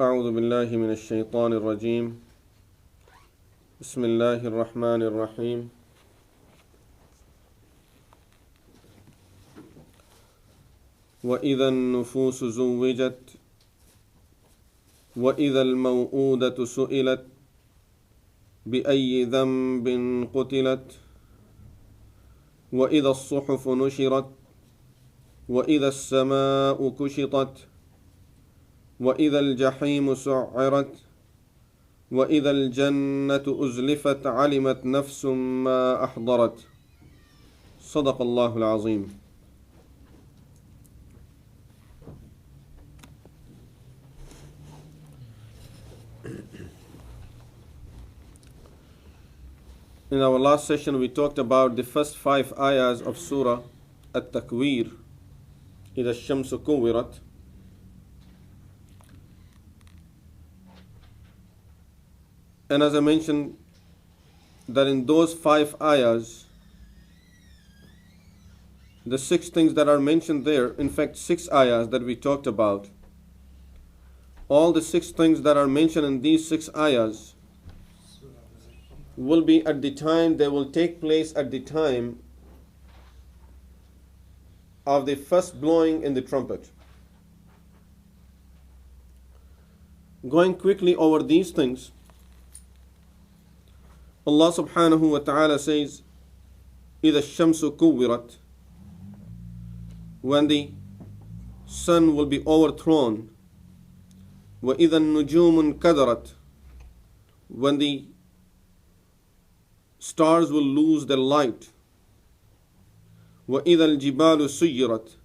أعوذ بالله من الشيطان الرجيم بسم الله الرحمن الرحيم وإذا النفوس زوجت وإذا الموءودة سئلت بأي ذنب قتلت وإذا الصحف نشرت وإذا السماء كشطت وإذا الجحيم سعرت وإذا الجنة أزلفت علمت نفس ما أحضرت صدق الله العظيم. In our last session we talked about the first 5 ayahs of Surah At-Takweer, إذا الشمس كورت. And as I mentioned, that in those 5 ayahs, the 6 things that are mentioned there, in fact 6 ayahs that we talked about, all the 6 things that are mentioned in these 6 ayahs will be at the time, they will take place at the time of the first blowing in the trumpet. Going quickly over these things, Allah subhanahu wa ta'ala says, إِذَا الشَّمْسُ كُوِّرَتْ, when the sun will be overthrown, وَإِذَا النُّجُومُ انْكَدَرَتْ, when the stars will lose their light, وَإِذَا الْجِبَالُ سُيِّرَتْ,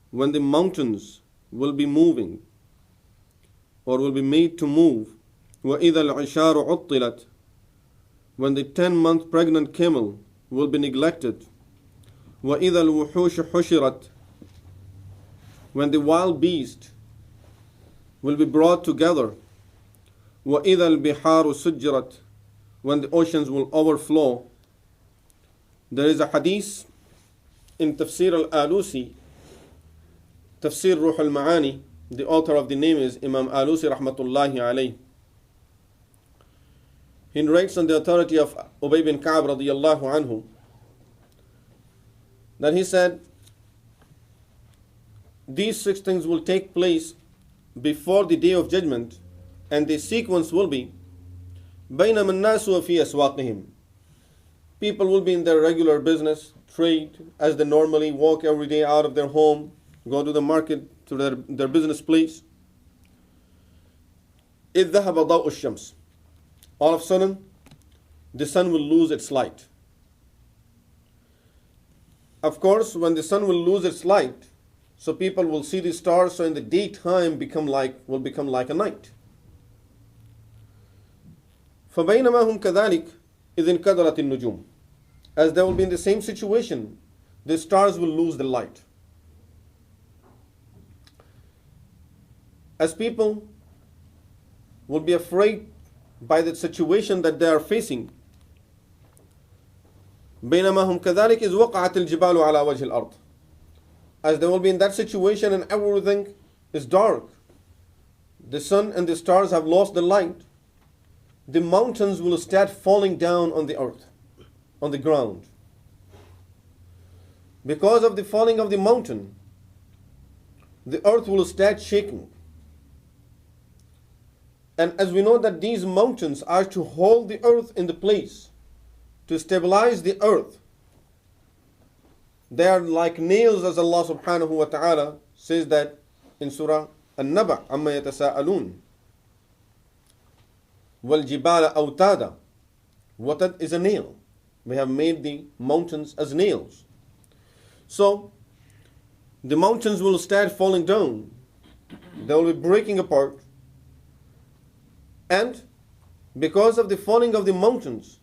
when the mountains will be moving or will be made to move, وَإِذَا الْعِشَارُ عُطِّلَتْ, when the 10-month pregnant camel will be neglected, وَإِذَا الْوُحُوشُ حُشِرَتْ, when the wild beast will be brought together, وَإِذَا الْبِحَارُ سُجِّرَتْ, when the oceans will overflow. There is a hadith in Tafsir al-Alusi, Tafsir Ruh al-Ma'ani, the author of the name is Imam Alusi rahmatullahi alayh. He narrates on the authority of Ubay bin Ka'b radiyallahu anhu that he said, these 6 things will take place before the day of judgment, and the sequence will be بَيْنَمَا النَّاسُ وَفِي أَسْوَاقِهِمْ, people will be in their regular business, trade, as they normally walk every day out of their home, go to the market, to their business place. إِذْ ذَهَبَ ضَوْءُ الشَّمْسِ, all of a sudden, the sun will lose its light. Of course, when the sun will lose its light, so people will see the stars, so in the daytime will become like a night. فَبَيْنَمَا هُمْ كَذَلِكَ إِذٍ كَدَرَتِ النُّجُومِ, as they will be in the same situation, the stars will lose the light. As people will be afraid by the situation that they are facing, بينما هم كذلك إذ وقعت الجبال على وجه الأرض, as they will be in that situation and everything is dark, the sun and the stars have lost the light, the mountains will start falling down on the earth, on the ground. Because of the falling of the mountain, the earth will start shaking. And as we know that these mountains are to hold the earth in the place, to stabilize the earth, they are like nails, as Allah subhanahu wa ta'ala says that in Surah An-Naba, عَمَّا يَتَسَاءَلُونَ, وَالْجِبَالَ أَوْتَادًا, Watad is a nail. We have made the mountains as nails. So the mountains will start falling down, they will be breaking apart. And because of the falling of the mountains,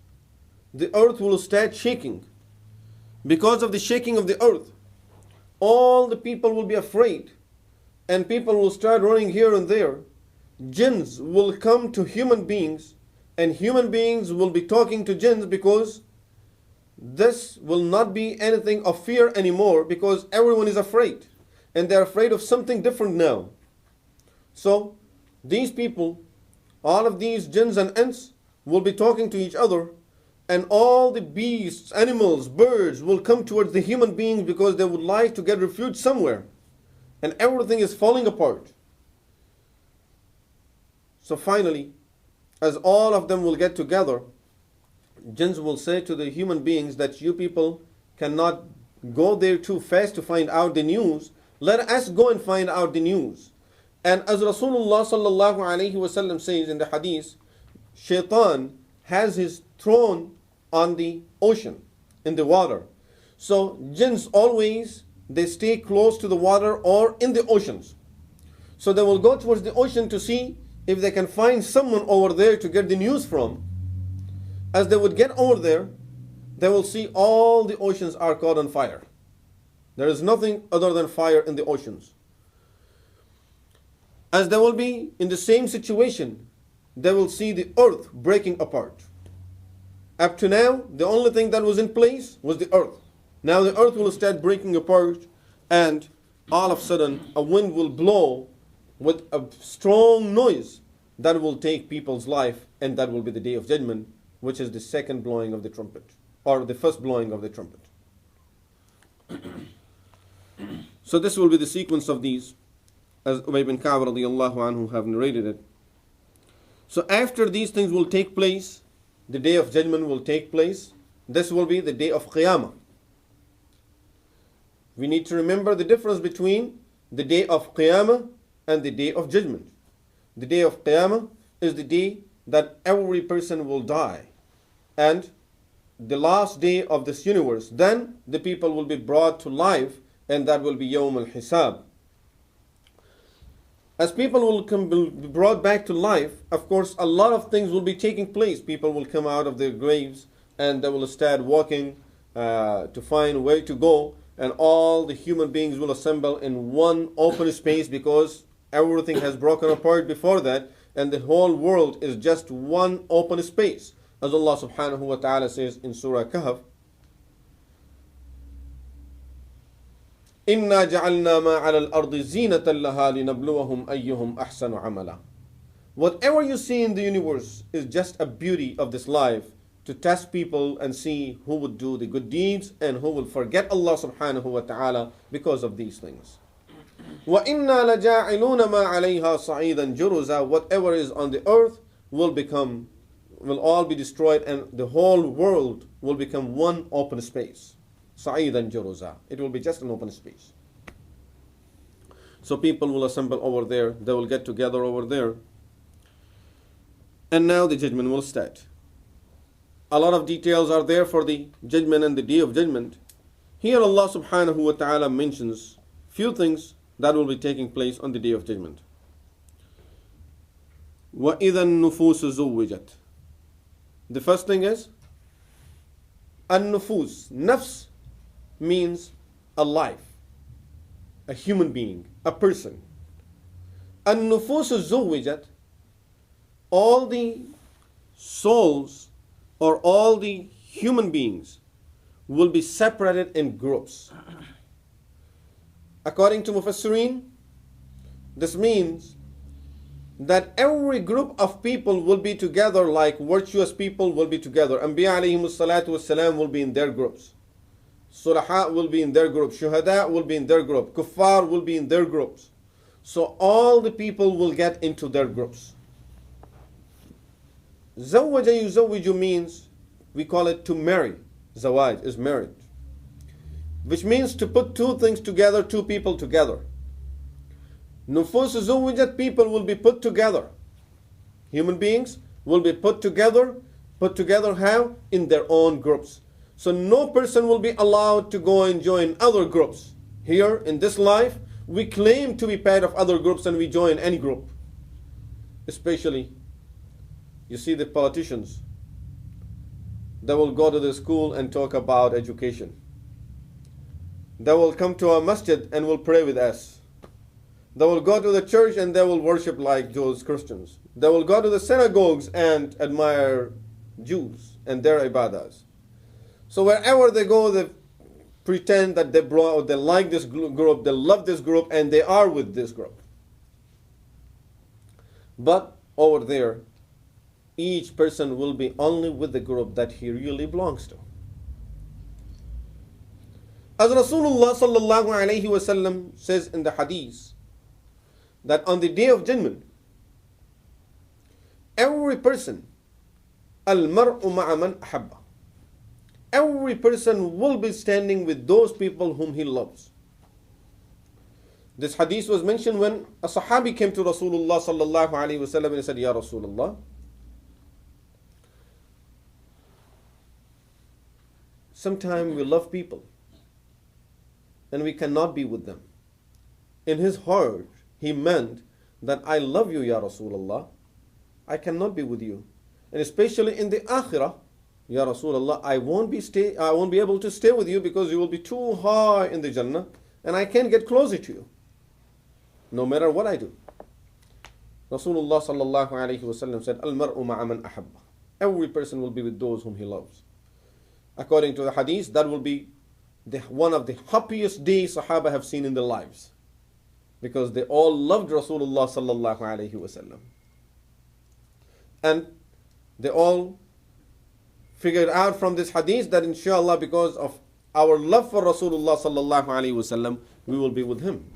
the earth will start shaking. Because of the shaking of the earth, all the people will be afraid, and people will start running here and there. Jinns will come to human beings, and human beings will be talking to jinns, because this will not be anything of fear anymore, because everyone is afraid, and they're afraid of something different now. So these people, all of these jinns and ants, will be talking to each other, and all the beasts, animals, birds will come towards the human beings because they would like to get refuge somewhere. And everything is falling apart. So finally, as all of them will get together, jinns will say to the human beings that you people cannot go there too fast to find out the news. Let us go and find out the news. And as Rasulullah sallallahu alaihi wasallam says in the hadith, Shaitan has his throne on the ocean, in the water. So jinns always, they stay close to the water or in the oceans. So they will go towards the ocean to see if they can find someone over there to get the news from. As they would get over there, they will see all the oceans are caught on fire. There is nothing other than fire in the oceans. As they will be in the same situation, they will see the earth breaking apart. Up to now, the only thing that was in place was the earth. Now the earth will start breaking apart, and all of a sudden a wind will blow with a strong noise that will take people's life, and that will be the day of judgment, which is the second blowing of the trumpet, or the first blowing of the trumpet. So this will be the sequence of these, as Ubay bin Ka'b radiyallahu anhu have narrated it. So after these things will take place, the day of judgment will take place. This will be the day of Qiyamah. We need to remember the difference between the day of Qiyamah and the day of judgment. The day of Qiyamah is the day that every person will die, and the last day of this universe. Then the people will be brought to life, and that will be Yawm al-Hisab. As people will be brought back to life, of course, a lot of things will be taking place. People will come out of their graves, and they will start walking to find where to go, and all the human beings will assemble in one open space because everything has broken apart before that, and the whole world is just one open space. As Allah subhanahu wa ta'ala says in Surah Kahf, إِنَّا جَعَلْنَا مَا عَلَى الْأَرْضِ زِينَةً لَهَا لِنَبْلُوَهُمْ أَيُّهُمْ أَحْسَنُ عَمَلًا. Whatever you see in the universe is just a beauty of this life, to test people and see who would do the good deeds and who will forget Allah subhanahu wa ta'ala because of these things. وَإِنَّا لَجَاعِلُونَ مَا عَلَيْهَا صَعِيدًا جُرُزًا. Whatever is on the earth will all be destroyed, and the whole world will become one open space. صَعِيدًا جُرُزًا. It will be just an open space. So people will assemble over there, they will get together over there, and now the judgment will start. A lot of details are there for the judgment and the day of judgment. Here Allah subhanahu wa ta'ala mentions few things that will be taking place on the day of judgment. وَإِذَا النُّفُوسُ زُوِّجَتْ. The first thing is an-nufus. Nafs means a life, a human being, a person. An-nufus zuwijat, all the souls or all the human beings will be separated in groups. According to Mufassirin, this means that every group of people will be together, like virtuous people will be together. Anbiya alayhimu salatu wassalam will be in their groups. Sulaha will be in their group. Shuhada will be in their group. Kuffar will be in their groups. So all the people will get into their groups. Zawwaja yuzawwiju means, we call it to marry. Zawaj is marriage, which means to put two things together, two people together. Nufus zuwijat, people will be put together. Human beings will be put together. Put together how? In their own groups. So no person will be allowed to go and join other groups. Here in this life, we claim to be part of other groups and we join any group. Especially, you see the politicians. They will go to the school and talk about education. They will come to our masjid and will pray with us. They will go to the church and they will worship like those Christians. They will go to the synagogues and admire Jews and their ibadahs. So wherever they go, they pretend that they like this group, they love this group, and they are with this group. But over there, each person will be only with the group that he really belongs to. As Rasulullah sallallahu alayhi wasallam says in the hadith, that on the day of judgment, every person, al-mar'u ma'a man ahabba, every person will be standing with those people whom he loves. This hadith was mentioned when a Sahabi came to Rasulullah sallallahu alayhi wasallam and he said, Ya Rasulullah, sometimes we love people and we cannot be with them. In his heart, he meant that I love you, Ya Rasulullah, I cannot be with you. And especially in the Akhirah, Ya Rasulullah, I won't be able to stay with you because you will be too high in the Jannah and I can't get closer to you, no matter what I do. Rasulullah sallallahu alayhi wasallam said, Al-mar'u ma'a man ahabba. Every person will be with those whom he loves. According to the hadith, that will be one of the happiest days Sahaba have seen in their lives, because they all loved Rasulullah sallallahu alayhi wasallam. And they all figured out from this hadith that inshallah, because of our love for Rasulullah sallallahu alayhi wasallam, we will be with him.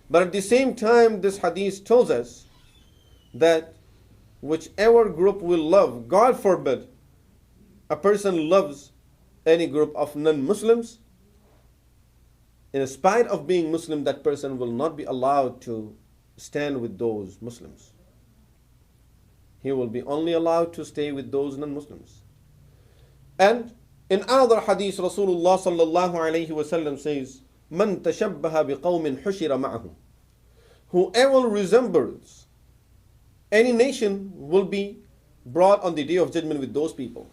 But at the same time, this hadith tells us that whichever group we love, God forbid, a person loves any group of non-Muslims, in spite of being Muslim, that person will not be allowed to stand with those Muslims. He will be only allowed to stay with those non-Muslims. And in another hadith, Rasulullah sallallahu alayhi wasallam says, Man tashabbaha biqawmin hushira ma'ahum. Whoever resembles any nation will be brought on the day of judgment with those people.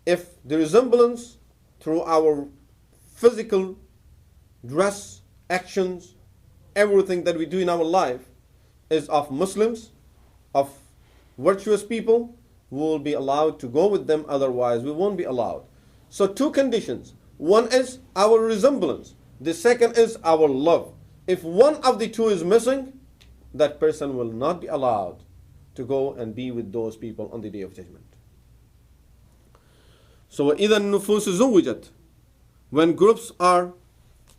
If the resemblance through our physical dress, actions, everything that we do in our life is of Muslims, of virtuous people, we will be allowed to go with them, otherwise we won't be allowed. So two conditions. One is our resemblance. The second is our love. If one of the two is missing, that person will not be allowed to go and be with those people on the day of judgment. So وَإِذَا النُّفُوسُ زُوِّجَتْ, when groups are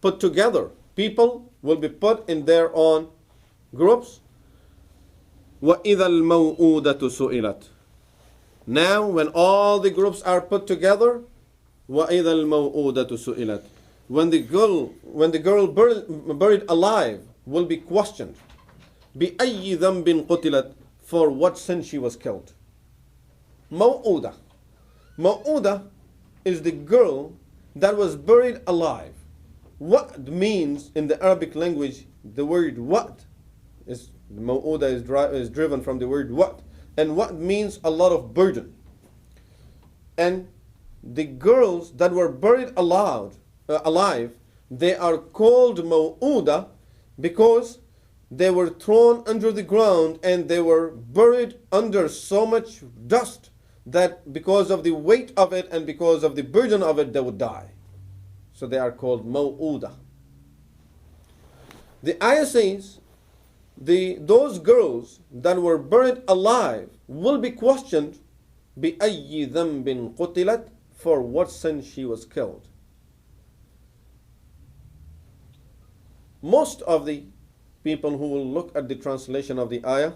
put together, people will be put in their own groups. وَإِذَا الْمَوْءُودَةُ سُئِلَتْ. Now when all the groups are put together, وَإِذَا الْمَوْءُودَةُ سُئِلَتْ. When the girl buried alive will be questioned, بِأَيِّ ذَنْبٍ قُتِلَتْ, for what sin she was killed. Maw'uda. Maw'uda is the girl that was buried alive. What means in the Arabic language, the word what is, Maw'uda is driven from the word what, and what means a lot of burden. And the girls that were buried alive, they are called Maw'uda because they were thrown under the ground and they were buried under so much dust that because of the weight of it and because of the burden of it, they would die. So they are called Maw'uda. The ayah says, those girls that were buried alive will be questioned, بِأَيِّ ذَنْبٍ قُتِلَتْ, for what sin she was killed. Most of the people who will look at the translation of the ayah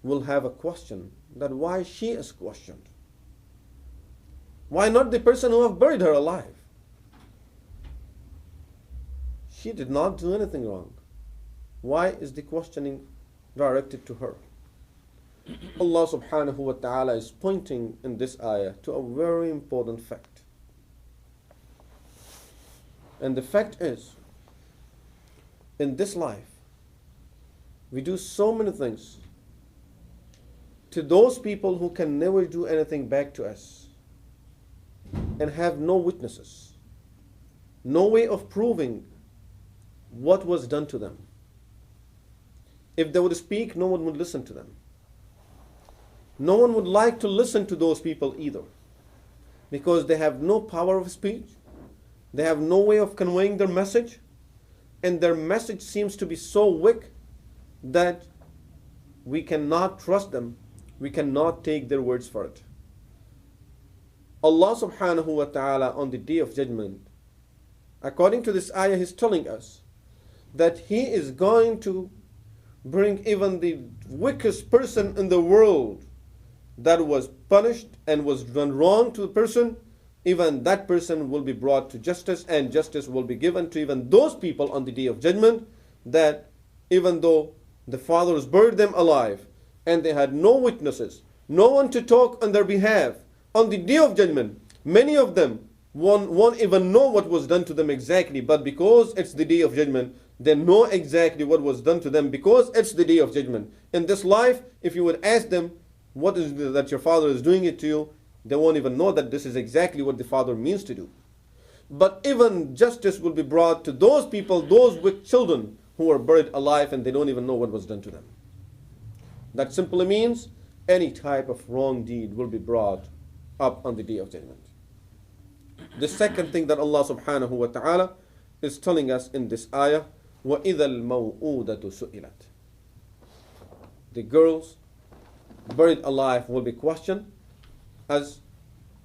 will have a question, that why she is questioned. Why not the person who have buried her alive? She did not do anything wrong. Why is the questioning directed to her? Allah subhanahu wa ta'ala is pointing in this ayah to a very important fact. And the fact is, in this life, we do so many things to those people who can never do anything back to us and have no witnesses, no way of proving what was done to them. If they would speak, no one would listen to them. No one would like to listen to those people either, because they have no power of speech, they have no way of conveying their message, and their message seems to be so weak that we cannot trust them, we cannot take their words for it. Allah subhanahu wa ta'ala on the day of judgment, according to this ayah, is telling us that He is going to bring even the wickedest person in the world that was punished and was done wrong to the person, even that person will be brought to justice, and justice will be given to even those people on the day of judgment, that even though the fathers buried them alive and they had no witnesses, no one to talk on their behalf, on the day of judgment, many of them won't even know what was done to them exactly, but because it's the day of judgment, they know exactly what was done to them because it's the day of judgment. In this life, if you would ask them, what is it that your father is doing it to you, they won't even know that this is exactly what the father means to do. But even justice will be brought to those people, those with children who are buried alive and they don't even know what was done to them. That simply means any type of wrong deed will be brought up on the day of judgment. The second thing that Allah subhanahu wa ta'ala is telling us in this ayah, وَإِذَا الْمَوْءُودَةُ سُئِلَتْ. The girls buried alive will be questioned, as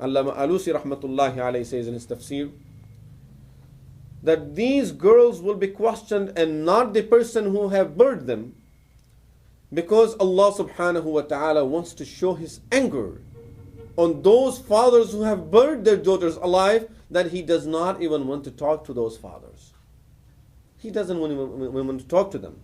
Allama Alusi rahmatullahi alayhi says in his tafsir, that these girls will be questioned and not the person who have buried them, because Allah subhanahu wa ta'ala wants to show His anger on those fathers who have buried their daughters alive, that He does not even want to talk to those fathers. He doesn't want to talk to them.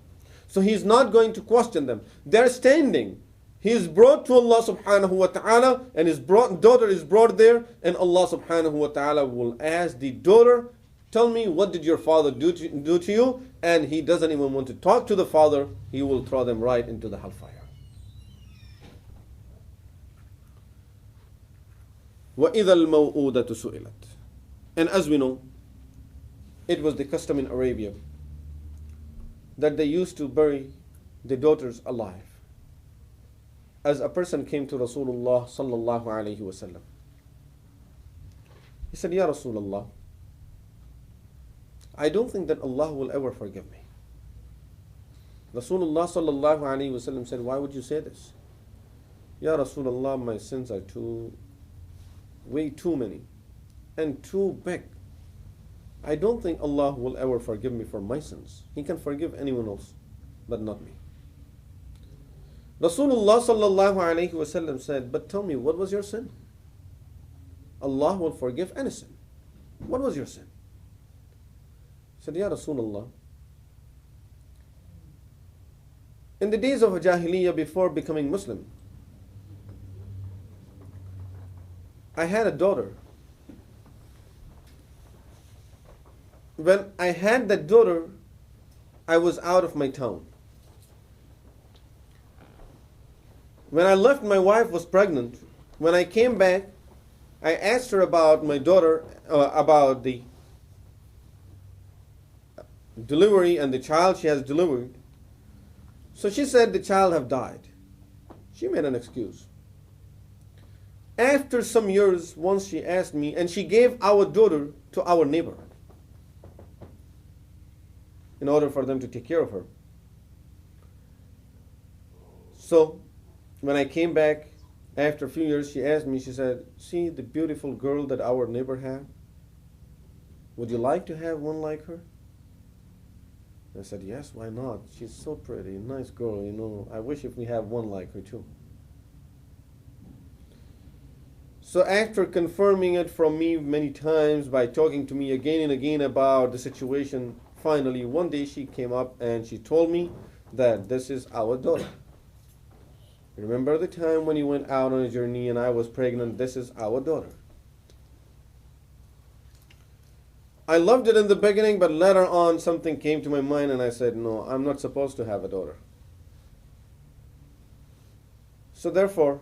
So He's not going to question them. They're standing. He is brought to Allah subhanahu wa ta'ala, and his daughter is brought there, and Allah subhanahu wa ta'ala will ask the daughter, tell me, what did your father do to you? And he doesn't even want to talk to the father. He will throw them right into the hellfire. وَإِذَا الْمَوْءُودَةُ سُئِلَتْ. And as we know, it was the custom in Arabia that they used to bury the daughters alive. As a person came to Rasulullah sallallahu alayhi wa sallam, he said, Ya Rasulullah, I don't think that Allah will ever forgive me. Rasulullah sallallahu alayhi wa sallam said, why would you say this? Ya Rasulullah, my sins are way too many and too big. I don't think Allah will ever forgive me for my sins. He can forgive anyone else, but not me. Rasulullah sallallahu alayhi wa sallam said, but tell me, what was your sin? Allah will forgive any sin. What was your sin? He said, Ya Rasulullah, in the days of Jahiliyyah, before becoming Muslim, I had a daughter. When I had that daughter, I was out of my town. When I left, my wife was pregnant. When I came back, I asked her about my daughter, about the delivery and the child she has delivered. So she said the child have died. She made an excuse. After some years, once she asked me, and she gave our daughter to our neighbor in order for them to take care of her. So when I came back after a few years, she asked me, she said, see the beautiful girl that our neighbor had? Would you like to have one like her? I said, yes, why not? She's so pretty, nice girl, you know. I wish if we have one like her too. So after confirming it from me many times by talking to me again and again about the situation, finally one day she came up and she told me that this is our daughter. Remember the time when you went out on a journey and I was pregnant? This is our daughter. I loved it in the beginning, but later on something came to my mind and I said, no, I'm not supposed to have a daughter. So therefore,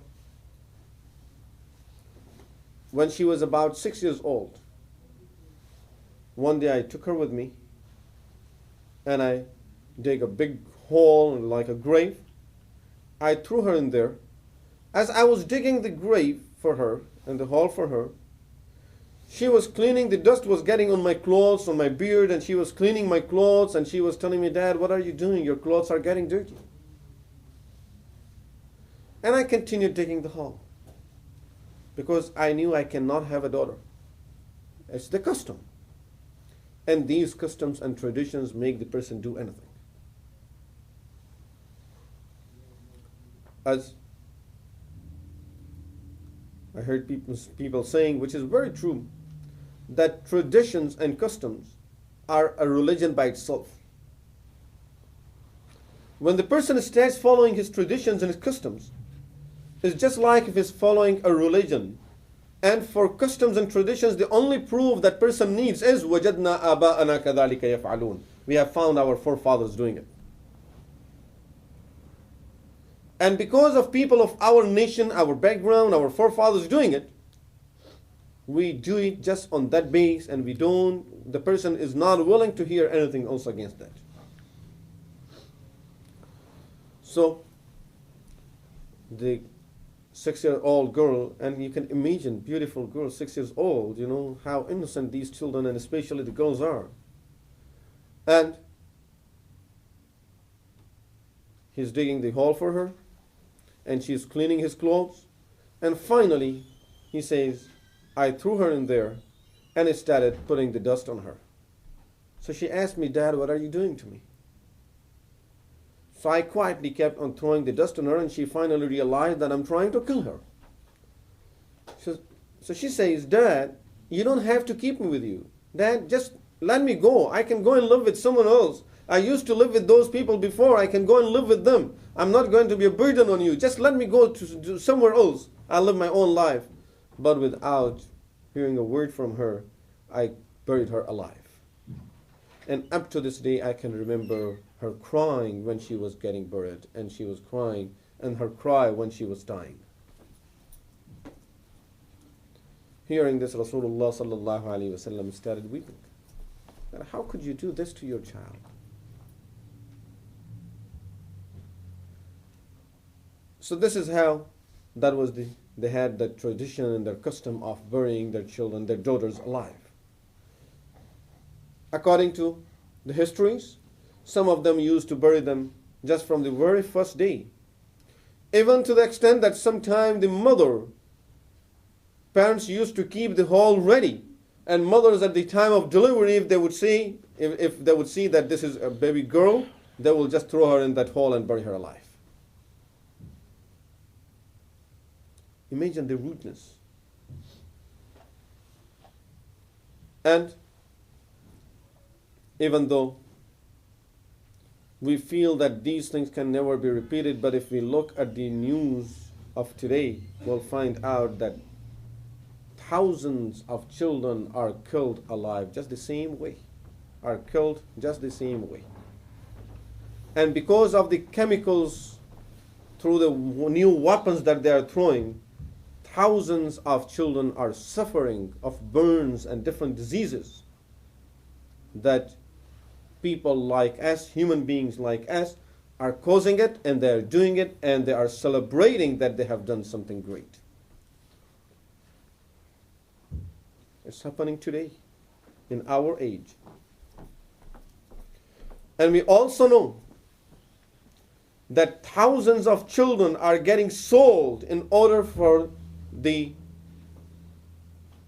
when she was about 6 years old, one day I took her with me and I dug a big hole like a grave. I threw her in there. As I was digging the grave for her and the hole for her, She was cleaning, the dust was getting on my clothes, on my beard, and she was cleaning my clothes, and she was telling me, Dad, what are you doing? Your clothes are getting dirty. And I continued digging the hole because I knew I cannot have a daughter. It's the custom. And these customs and traditions make the person do anything. As I heard people saying, which is very true, that traditions and customs are a religion by itself. When the person starts following his traditions and his customs, it's just like if he's following a religion. And for customs and traditions, the only proof that person needs is وَجَدْنَا آبَاءَنَا كَذَلِكَ يَفْعَلُونَ. We have found our forefathers doing it. And because of people of our nation, our background, our forefathers doing it, we do it just on that base, and the person is not willing to hear anything else against that. So, the 6-year-old girl, and you can imagine, beautiful girl, 6 years old, how innocent these children and especially the girls are. And he's digging the hole for her, and she's cleaning his clothes, and finally he says, I threw her in there, and I started putting the dust on her. So she asked me, Dad, what are you doing to me? So I quietly kept on throwing the dust on her, and she finally realized that I'm trying to kill her. So she says, Dad, you don't have to keep me with you. Dad, just let me go. I can go and live with someone else. I used to live with those people before. I can go and live with them. I'm not going to be a burden on you. Just let me go to somewhere else. I'll live my own life. But without hearing a word from her, I buried her alive. And up to this day, I can remember her crying when she was getting buried, and she was crying, and her cry when she was dying. Hearing this, Rasulullah sallallahu alaihi wasallam started weeping. And how could you do this to your child? So this is how they had the tradition and their custom of burying their children, their daughters alive. According to the histories, some of them used to bury them just from the very first day. Even to the extent that sometimes the parents used to keep the hole ready. And mothers at the time of delivery, if they would see that this is a baby girl, they will just throw her in that hole and bury her alive. Imagine the rudeness. And even though we feel that these things can never be repeated, but if we look at the news of today, we'll find out that thousands of children are killed alive just the same way. And because of the chemicals through the new weapons that they are throwing, thousands of children are suffering of burns and different diseases that people like us, human beings like us, are causing it, and they are doing it, and they are celebrating that they have done something great. It's happening today in our age. And we also know that thousands of children are getting sold in order for the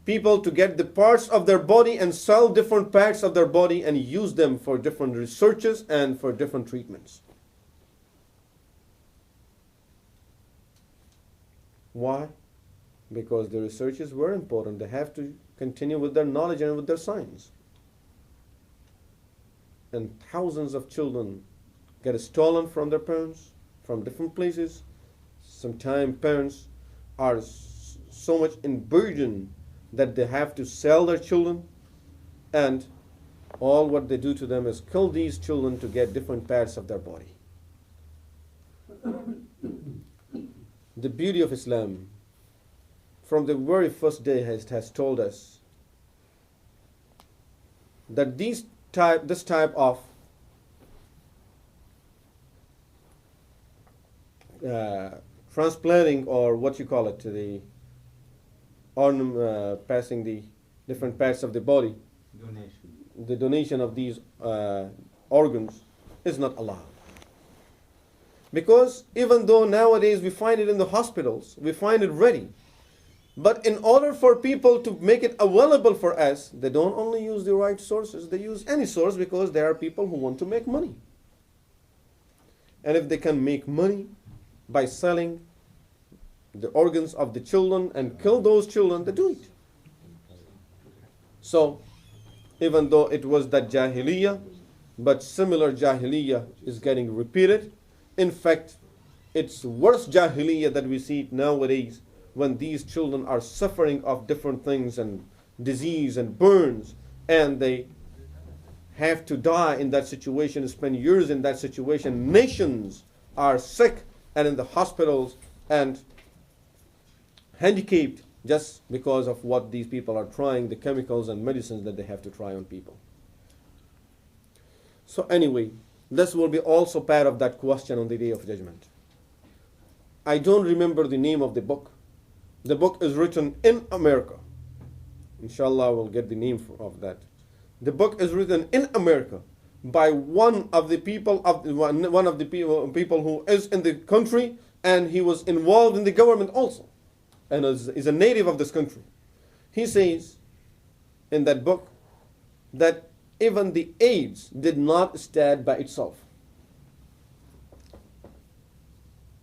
people to get the parts of their body and sell different parts of their body and use them for different researches and for different treatments. Why? Because the researches were important. They have to continue with their knowledge and with their science. And thousands of children get stolen from their parents, from different places. Sometimes parents are so much in burden that they have to sell their children, and all what they do to them is kill these children to get different parts of their body. The beauty of Islam from the very first day has told us that this type of transplanting, or what you call it, passing the different parts of the body, the donation of these organs is not allowed. Because even though nowadays we find it in the hospitals, we find it ready, but in order for people to make it available for us, they don't only use the right sources, they use any source, because there are people who want to make money. And if they can make money by selling the organs of the children and kill those children, they do it. So, even though it was that Jahiliyyah, but similar Jahiliyyah is getting repeated. In fact, it's worse Jahiliyyah that we see nowadays, when these children are suffering of different things and disease and burns, and they have to die in that situation, spend years in that situation. Nations are sick and in the hospitals and handicapped just because of what these people are trying, the chemicals and medicines that they have to try on people. So anyway, this will be also part of that question on the Day of Judgment. I don't remember the name of the book. The book is written in America. Inshallah, we'll get the name of that. The book is written in America by one of the people who is in the country, and he was involved in the government also, and is a native of this country. He says in that book that even the AIDS did not stand by itself.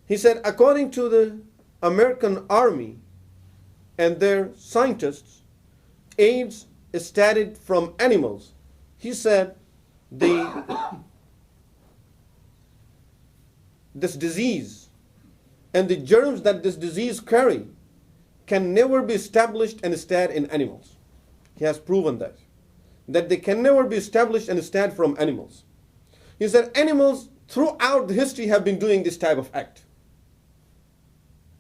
He said, according to the American Army and their scientists, AIDS started from animals. He said this disease and the germs that this disease carry can never be established and stayed in animals. He has proven that they can never be established and stayed from animals. He said animals throughout the history have been doing this type of act.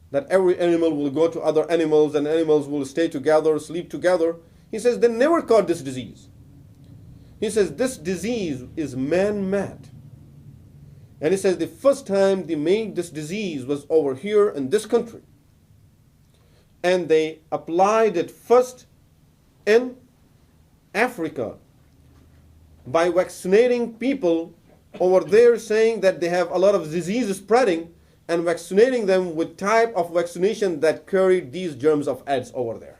That every animal will go to other animals and animals will stay together, sleep together. He says they never caught this disease. He says this disease is man-made. And he says the first time they made this disease was over here in this country. And they applied it first in Africa by vaccinating people over there, saying that they have a lot of diseases spreading, and vaccinating them with type of vaccination that carried these germs of AIDS over there.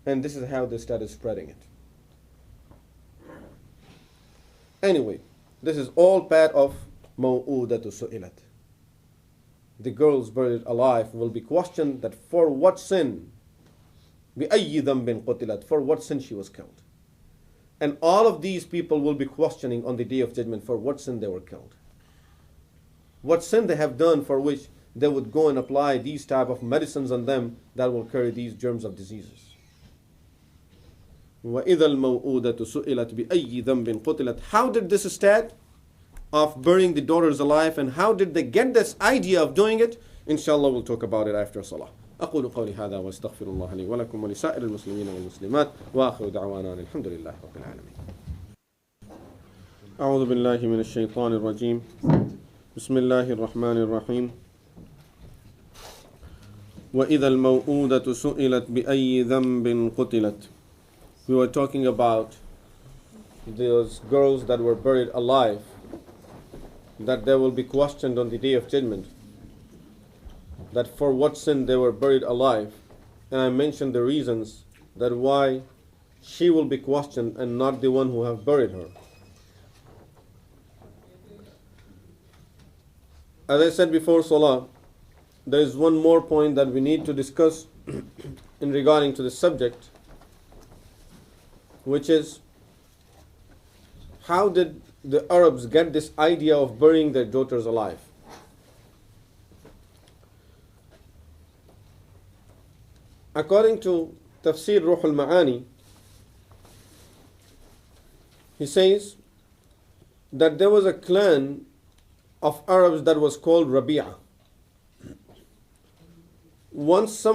And this is how they started spreading it. Anyway, this is all part of Maw'udatu Su'ilat. The girls buried alive will be questioned that for what sin, بِأَيِّ ذَنْبٍ قُتِلَتْ, for what sin she was killed. And all of these people will be questioning on the Day of Judgment for what sin they were killed. What sin they have done for which they would go and apply these type of medicines on them that will carry these germs of diseases. وَإِذَا الْمَوْءُودَةُ سُئِلَتْ بِأَيِّ ذَنْبٍ قُتِلَتْ. How did this start of burying the daughters alive, and how did they get this idea of doing it? Inshallah, we'll talk about it after Salah. أقول قولي هذا واستغفر الله لي ولكم ولسائر المسلمين والمسلمات وآخر دعوانا الحمد لله رب العالمين. أعوذ بالله من الشيطان الرجيم. بسم الله الرحمن الرحيم. وإذا الموءودة سئلت بأي ذنب قتلت. We were talking about those girls that were buried alive, that they will be questioned on the Day of Judgment, that for what sin they were buried alive. And I mentioned the reasons that why she will be questioned and not the one who have buried her. As I said before Salah, there is one more point that we need to discuss in regarding to the subject, which is how did the Arabs get this idea of burying their daughters alive? According to Tafsir Ruh al-Ma'ani, he says that there was a clan of Arabs that was called Rabi'a. Once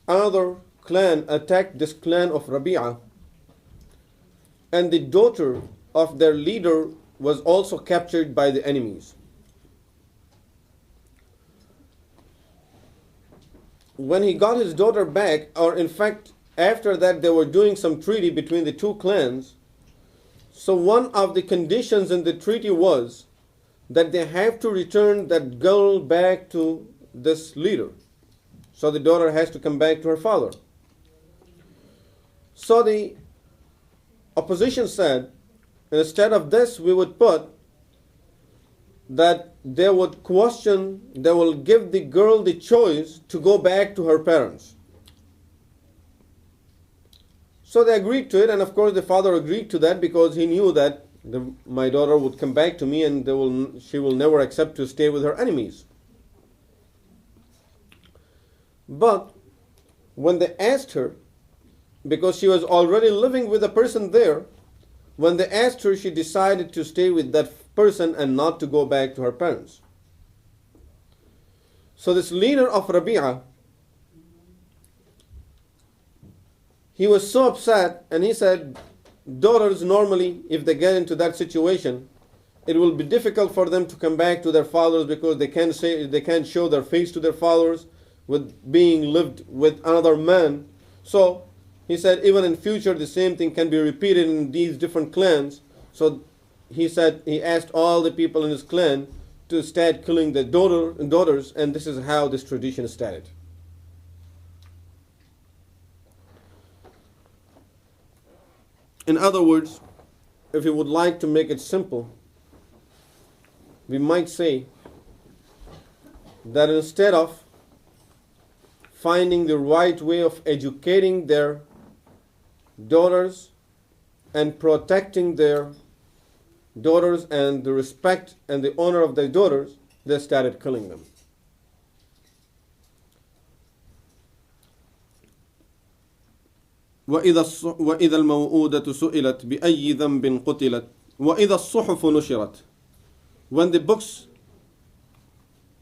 another clan attacked this clan of Rabi'a, and the daughter of their leader was also captured by the enemies. when he got his daughter back, or in fact, after that they were doing some treaty between the two clans. So one of the conditions in the treaty was that they have to return that girl back to this leader. So the daughter has to come back to her father. So the opposition said, instead of this, we would put that they would question, they will give the girl the choice to go back to her parents. So they agreed to it, and of course the father agreed to that because he knew that my daughter would come back to me and she will never accept to stay with her enemies. But when they asked her, because she was already living with a person there, when they asked her, she decided to stay with that person and not to go back to her parents. So this leader of Rabi'ah, he was so upset, and he said, daughters normally, if they get into that situation, it will be difficult for them to come back to their fathers because they can't show their face to their fathers with being lived with another man. So he said, even in future, the same thing can be repeated in these different clans. So he said, he asked all the people in his clan to start killing their daughters, and this is how this tradition started. In other words, if you would like to make it simple, we might say that instead of finding the right way of educating their daughters and protecting their daughters and the respect and the honor of their daughters, they started killing them. وإذا الموءودة سئلت بأي ذنب قتلت وإذا الصحف نشرت. When the books,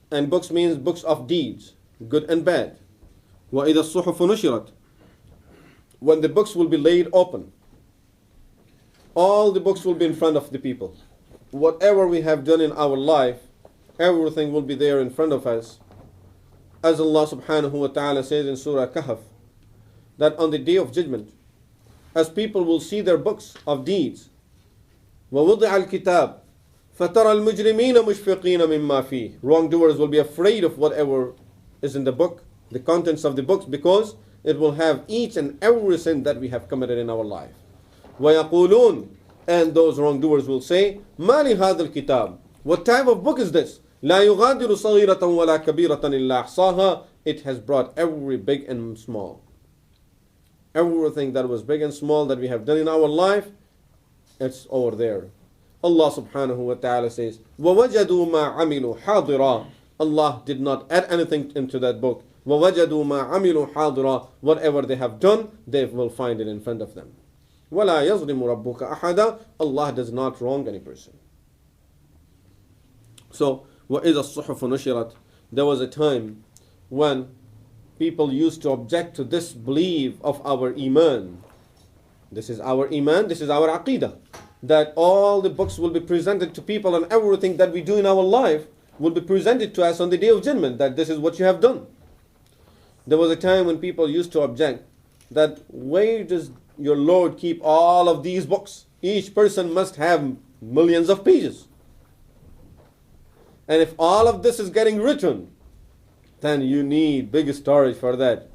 and books means books of deeds, good and bad. وإذا الصحف نشرت. When the books will be laid open, all the books will be in front of the people. Whatever we have done in our life, everything will be there in front of us. As Allah subhanahu wa ta'ala says in Surah Kahf, that on the day of judgment, as people will see their books of deeds, وَوُضِعَ الْكِتَابِ فَتَرَى الْمُجْرِمِينَ مُشْفِقِينَ مِمَّا فِيهِ. Wrongdoers will be afraid of whatever is in the book, the contents of the books, because it will have each and every sin that we have committed in our life. وَيَقُولُونَ, and those wrongdoers will say, مَا لِهَذَا الْكِتَابِ, what type of book is this? لَا يُغَادِرُ صَغِيرَةً وَلَا كَبِيرَةً إِلَّا أَحْصَاهَا. It has brought every big and small. Everything that was big and small that we have done in our life, it's over there. Allah subhanahu wa ta'ala says, وَوَجَدُوا مَا عَمِلُوا حَاضِرًا. Allah did not add anything into that book. وَوَجَدُوا مَا عَمِلُوا حَاضِرًا. Whatever they have done, they will find it in front of them. وَلَا يَظْلِمُ رَبُّكَ أَحَدًا. Allah does not wrong any person. So, وَإِذَا الصُّحُفُ نُشِرَتْ. There was a time when people used to object to this belief of our iman. This is our iman, this is our aqidah. That all the books will be presented to people and everything that we do in our life will be presented to us on the day of judgment, that this is what you have done. There was a time when people used to object that where does your Lord keep all of these books? Each person must have millions of pages. And if all of this is getting written, then you need big storage for that.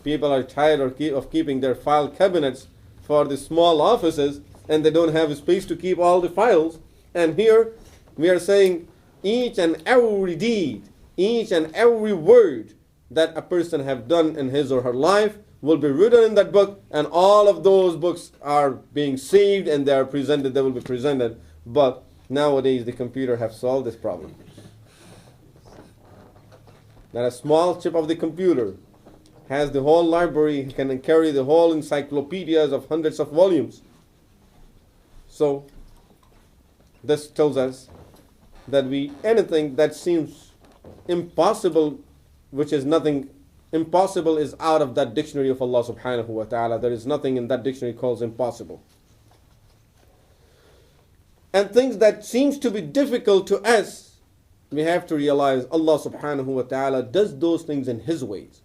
People are tired of keeping their file cabinets for the small offices, and they don't have space to keep all the files. And here we are saying each and every deed, each and every word that a person have done in his or her life will be written in that book, and all of those books are being saved and they are presented, they will be presented. But nowadays the computer have solved this problem. That a small chip of the computer has the whole library, can carry the whole encyclopedias of hundreds of volumes. So this tells us that anything that seems impossible, which is nothing impossible, is out of that dictionary of Allah subhanahu wa ta'ala. There is nothing in that dictionary called impossible. And things that seems to be difficult to us, we have to realize Allah subhanahu wa ta'ala does those things in His ways.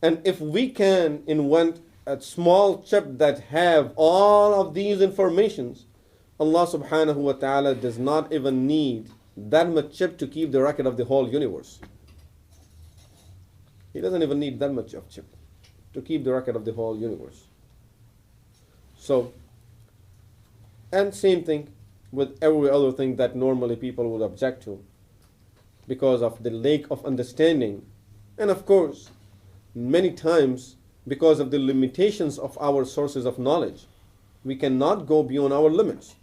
And if we can invent a small chip that have all of these informations, Allah subhanahu wa ta'ala does not even need that much chip to keep the record of the whole universe. He doesn't even need that much of chip to keep the record of the whole universe. So, and same thing with every other thing that normally people would object to because of the lack of understanding. And of course, many times because of the limitations of our sources of knowledge, we cannot go beyond our limits.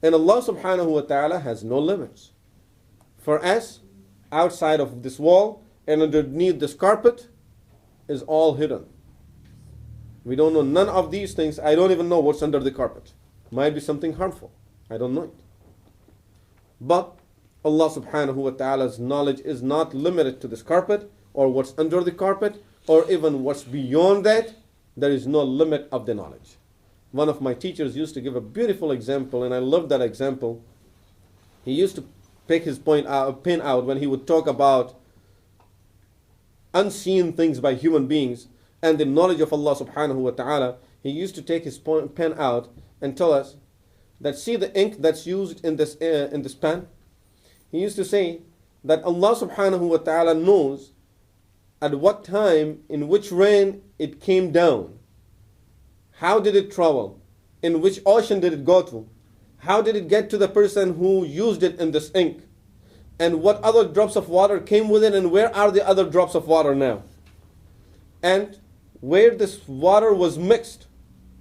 And Allah subhanahu wa ta'ala has no limits. For us, outside of this wall and underneath this carpet is all hidden. We don't know none of these things. I don't even know what's under the carpet. Might be something harmful. I don't know it. But Allah subhanahu wa ta'ala's knowledge is not limited to this carpet or what's under the carpet or even what's beyond that. There is no limit of the knowledge. One of my teachers used to give a beautiful example, and I love that example. He used to pick his pen out when he would talk about unseen things by human beings and the knowledge of Allah subhanahu wa ta'ala. He used to take his pen out and tell us that, see the ink that's used in this pen? He used to say that Allah subhanahu wa ta'ala knows at what time, in which rain it came down. How did it travel? In which ocean did it go to? How did it get to the person who used it in this ink? And what other drops of water came with it, and where are the other drops of water now? And where this water was mixed,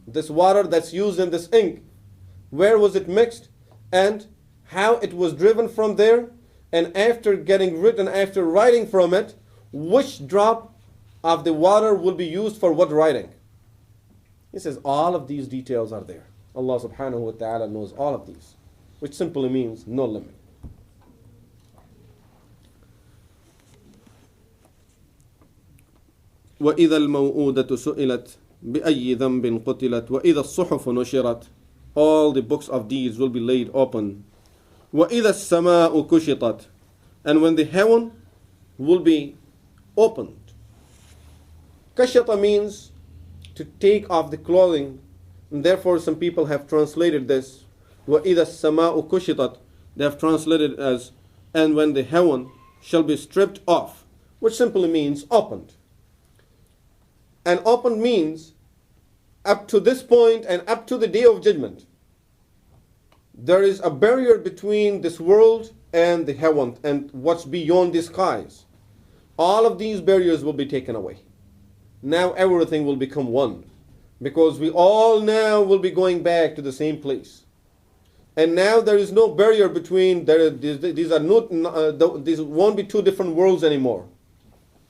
this water that's used in this ink, where was it mixed? And how it was driven from there? And after getting written, after writing from it, which drop of the water will be used for what writing? He says all of these details are there. Allah subhanahu wa ta'ala knows all of these, which simply means no limit. وَإِذَا الْمَوْءُودَةُ سُئِلَتْ بِأَيِّ ذَنْبٍ قُتِلَتْ وَإِذَا الصُّحُفُ نُشِرَتْ. All the books of deeds will be laid open. وَإِذَا السَّمَاءُ كُشِطَتْ. And when the heaven will be opened. Kashata means to take off the clothing, and therefore some people have translated this وَإِذَا السَّمَاءُ كُشِطَتْ. They have translated as, and when the heaven shall be stripped off, which simply means opened. And opened means up to this point and up to the day of judgment, there is a barrier between this world and the heaven and what's beyond the skies. All of these barriers will be taken away. Now everything will become one, because we all now will be going back to the same place. And now there is no barrier between, these won't be two different worlds anymore.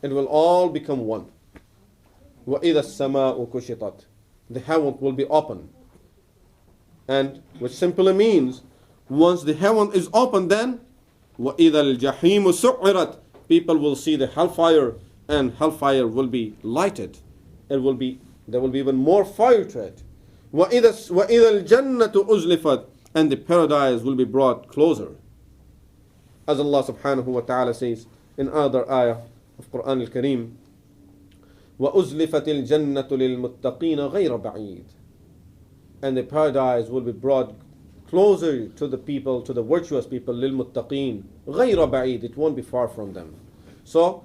It will all become one. وَإِذَا السَّمَاءُ كُشِطَتْ. The heaven will be open. And which simply means, once the heaven is open, then وَإِذَا الْجَحِيمُ سُعِّرَتْ. People will see the hellfire, and hellfire will be lighted. There will be even more fire to it. وَإِذَا الْجَنَّةُ أُزْلِفَتْ. And the paradise will be brought closer. As Allah subhanahu wa ta'ala says in another ayah of Quran al-Kareem, وَأُزْلِفَتِ الْجَنَّةُ لِلْمُتَّقِينَ غَيْرَ بَعِيدٍ. And the paradise will be brought closer to the people, to the virtuous people, لِلْمُتَّقِينَ غَيْرَ بَعِيدٍ. It won't be far from them. So,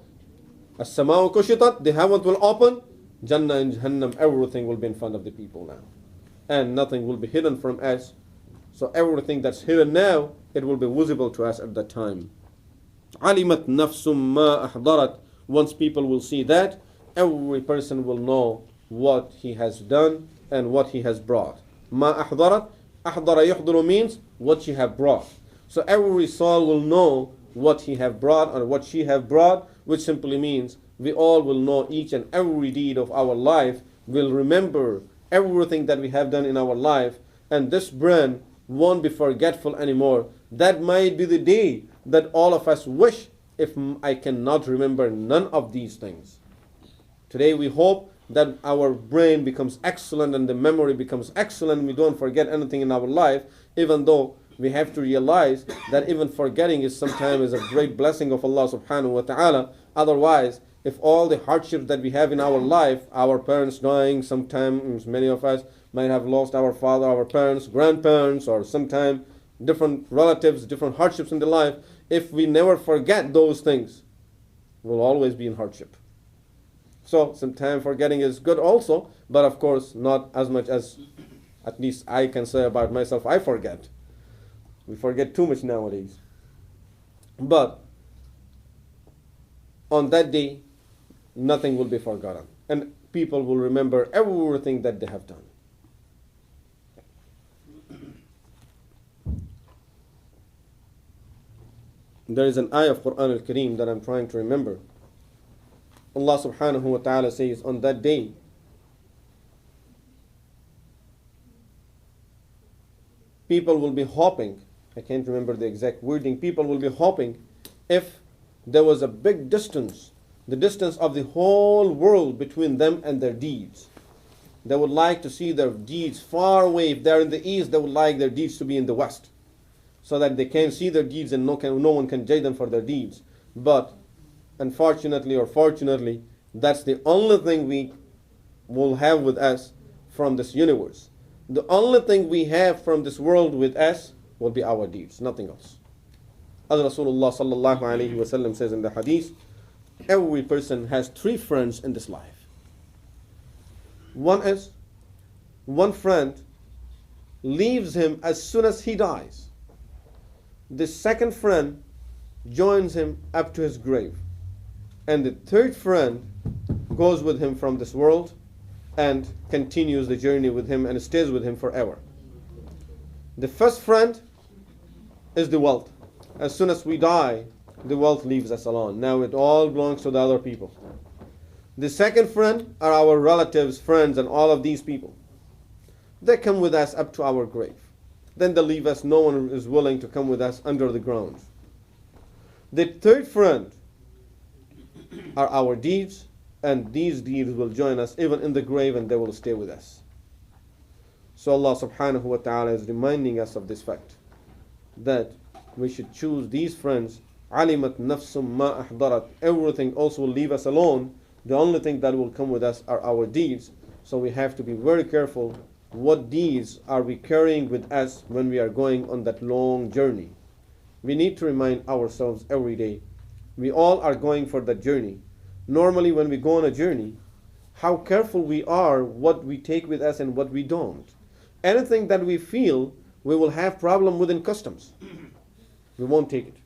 as-samā'u kushitat, the heaven will open, Jannah and Jahannam, everything will be in front of the people now. And nothing will be hidden from us. So everything that's hidden now, it will be visible to us at that time. عَلِمَتْ نَفْسٌ مَا أَحْضَرَتْ. Once people will see that, every person will know what he has done and what he has brought. مَا أَحْضَرَتْ. أَحْضَرَ يُحْضِرُ means what you have brought. So every soul will know what he have brought or what she have brought, which simply means we all will know each and every deed of our life, will remember everything that we have done in our life, and this brain won't be forgetful anymore. That might be the day that all of us wish if I cannot remember none of these things. Today we hope that our brain becomes excellent and the memory becomes excellent. We don't forget anything in our life, even though we have to realize that even forgetting is sometimes a great blessing of Allah subhanahu wa ta'ala. Otherwise, if all the hardships that we have in our life, our parents dying, sometimes many of us might have lost our father, our parents, grandparents, or sometimes different relatives, different hardships in the life, if we never forget those things, we'll always be in hardship. So sometimes forgetting is good also, but of course not as much as at least I can say about myself, I forget. We forget too much nowadays. But on that day, nothing will be forgotten. And people will remember everything that they have done. There is an ayah of Quran al-Kareem that I'm trying to remember. Allah subhanahu wa ta'ala says, on that day, people will be hoping, I can't remember the exact wording, people will be hoping if there was a big distance, the distance of the whole world between them and their deeds. They would like to see their deeds far away. If they're in the east, they would like their deeds to be in the west, so that they can see their deeds and no one can judge them for their deeds. But unfortunately or fortunately, that's the only thing we will have with us from this universe. The only thing we have from this world with us will be our deeds, nothing else. As Rasulullah sallallahu alayhi wa sallam says in the hadith, every person has three friends in this life. One friend leaves him as soon as he dies. The second friend joins him up to his grave. And the third friend goes with him from this world and continues the journey with him and stays with him forever. The first friend is the wealth. As soon as we die, the wealth leaves us alone. Now it all belongs to the other people. The second friend are our relatives, friends, and all of these people. They come with us up to our grave. Then they leave us. No one is willing to come with us under the ground. The third friend are our deeds, and these deeds will join us even in the grave, and they will stay with us. So Allah subhanahu wa ta'ala is reminding us of this fact, that we should choose these friends. Alimat nafsum ma ahdarat. Everything else will leave us alone. The only thing that will come with us are our deeds. So we have to be very careful. What deeds are we carrying with us when we are going on that long journey? We need to remind ourselves every day. We all are going for that journey. Normally when we go on a journey, how careful we are what we take with us and what we don't. Anything that we feel we will have problem within customs, we won't take it.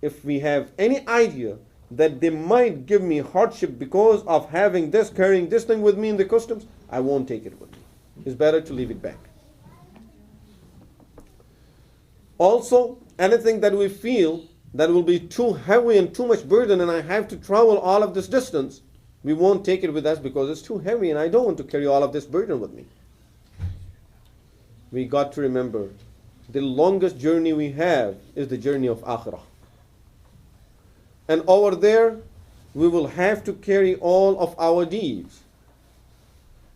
If we have any idea that they might give me hardship because of having this, carrying this thing with me in the customs, I won't take it with me. It's better to leave it back. Also, anything that we feel that will be too heavy and too much burden and I have to travel all of this distance, we won't take it with us because it's too heavy and I don't want to carry all of this burden with me. We got to remember, the longest journey we have is the journey of Akhirah. And over there, we will have to carry all of our deeds.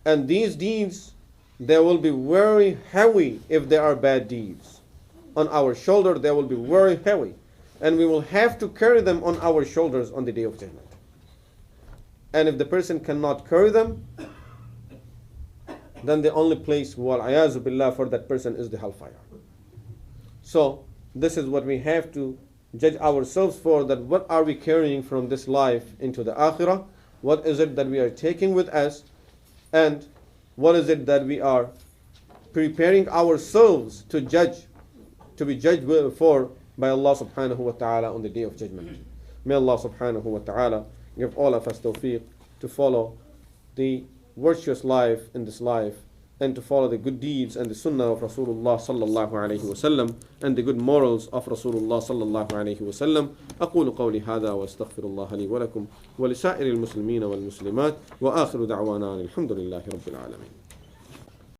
And these deeds, they will be very heavy if they are bad deeds. On our shoulder, they will be very heavy. And we will have to carry them on our shoulders on the Day of Judgment. And if the person cannot carry them, then the only place, wal-ayazu billah, for that person is the hellfire. So, this is what we have to judge ourselves for, that what are we carrying from this life into the akhirah? What is it that we are taking with us? And what is it that we are preparing ourselves to judge, to be judged for by Allah subhanahu wa ta'ala on the Day of Judgment. May Allah subhanahu wa ta'ala give all of us tawfiq to follow the virtuous life in this life, and to follow the good deeds and the sunnah of Rasulullah sallallahu alayhi wa sallam, and the good morals of Rasulullah sallallahu alayhi wa sallam. أقول قولي هذا وأستغفر الله لي ولكم ولسائر المسلمين والمسلمات وآخر دعوانا الحمد لله رب العالمين.